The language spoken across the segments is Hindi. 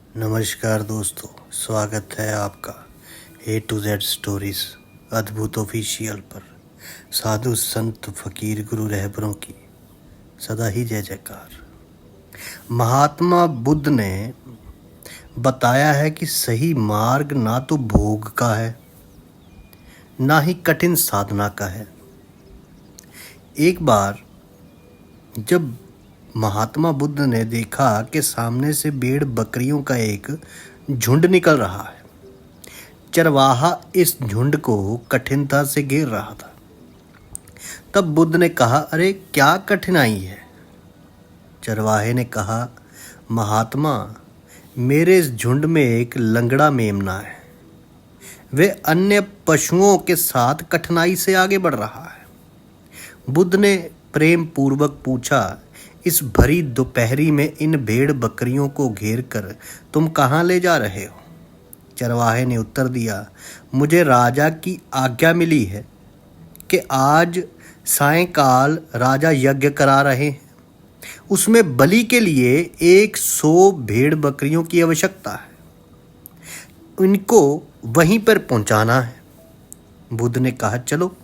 नमस्कार दोस्तों, स्वागत है आपका A to Z स्टोरीज अद्भुत ऑफिशियल पर। साधु संत फकीर गुरु रहबरों की सदा ही जय जयकार। महात्मा बुद्ध ने बताया है कि सही मार्ग ना तो भोग का है, ना ही कठिन साधना का है। एक बार जब महात्मा बुद्ध ने देखा कि सामने से भेड़ बकरियों का एक झुंड निकल रहा है। चरवाहा इस झुंड को कठिनता से घेर रहा था। तब बुद्ध ने कहा, अरे क्या कठिनाई है? चरवाहे ने कहा, महात्मा, मेरे इस झुंड में एक लंगड़ा मेमना है। वे अन्य पशुओं के साथ कठिनाई से आगे बढ़ रहा है। बुद्ध ने प्रेम पूर्वक पूछा, इस भरी दोपहरी में इन भेड़ बकरियों को घेर कर तुम कहाँ ले जा रहे हो? चरवाहे ने उत्तर दिया, मुझे राजा की आज्ञा मिली है कि आज सायंकाल राजा यज्ञ करा रहे हैं। उसमें बलि के लिए 100 भेड़ बकरियों की आवश्यकता है। इनको वहीं पर पहुंचाना है। बुद्ध ने कहा, चलो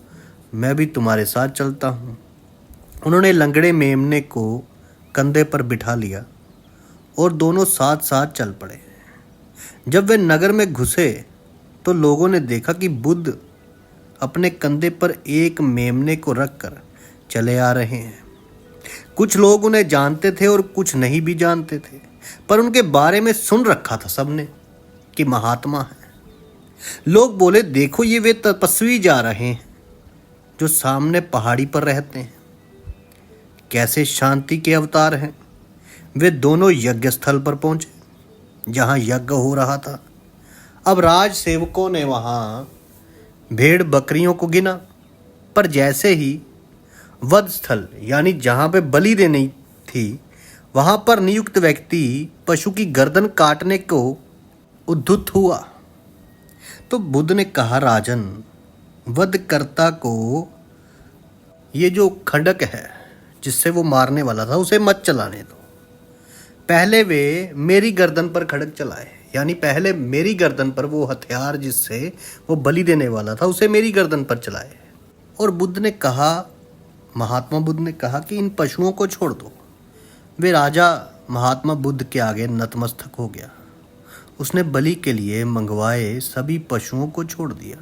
मैं भी तुम्हारे साथ चलता हूँ। उन्होंने लंगड़े मेमने को कंधे पर बिठा लिया और दोनों साथ साथ चल पड़े। जब वे नगर में घुसे तो लोगों ने देखा कि बुद्ध अपने कंधे पर एक मेमने को रखकर चले आ रहे हैं। कुछ लोग उन्हें जानते थे और कुछ नहीं भी जानते थे, पर उनके बारे में सुन रखा था सबने कि महात्मा है। लोग बोले, देखो ये वे तपस्वी जा रहे हैं जो सामने पहाड़ी पर रहते हैं। कैसे शांति के अवतार हैं। वे दोनों यज्ञ स्थल पर पहुंचे जहां यज्ञ हो रहा था। अब राज सेवकों ने वहां भेड़ बकरियों को गिना, पर जैसे ही वध स्थल यानी जहां पे बलि देनी थी वहां पर नियुक्त व्यक्ति पशु की गर्दन काटने को उद्युक्त हुआ तो बुद्ध ने कहा, राजन, वधकर्ता को ये जो खंडक है जिससे वो मारने वाला था उसे मत चलाने दो। पहले वे मेरी गर्दन पर खड़क चलाए, यानी पहले मेरी गर्दन पर वो हथियार जिससे वो बलि देने वाला था उसे मेरी गर्दन पर चलाए। और बुद्ध ने कहा, महात्मा बुद्ध ने कहा कि इन पशुओं को छोड़ दो। वे राजा महात्मा बुद्ध के आगे नतमस्तक हो गया। उसने बलि के लिए मंगवाए सभी पशुओं को छोड़ दिया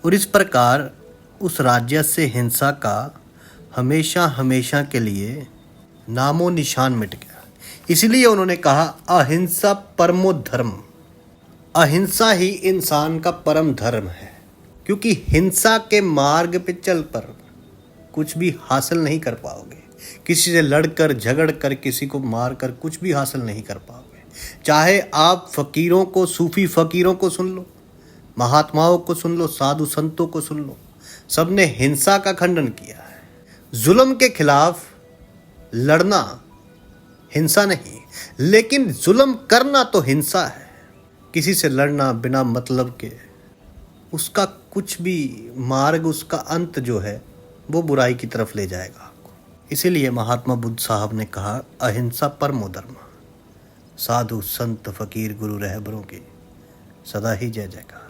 और इस प्रकार उस राज्य से हिंसा का हमेशा हमेशा के लिए नामो निशान मिट गया। इसलिए उन्होंने कहा, अहिंसा परमो धर्म। अहिंसा ही इंसान का परम धर्म है, क्योंकि हिंसा के मार्ग पे चल पर कुछ भी हासिल नहीं कर पाओगे। किसी से लड़कर झगड़कर किसी को मारकर कुछ भी हासिल नहीं कर पाओगे। चाहे आप फकीरों को, सूफी फकीरों को सुन लो, महात्माओं को सुन लो, साधु संतों को सुन लो, सबने हिंसा का खंडन किया है। जुल्म के खिलाफ लड़ना हिंसा नहीं, लेकिन जुल्म करना तो हिंसा है। किसी से लड़ना बिना मतलब के, उसका कुछ भी मार्ग, उसका अंत जो है वो बुराई की तरफ ले जाएगा आपको। इसीलिए महात्मा बुद्ध साहब ने कहा, अहिंसा परमो धर्म। साधु संत फकीर गुरु रहबरों की सदा ही जय जयकार।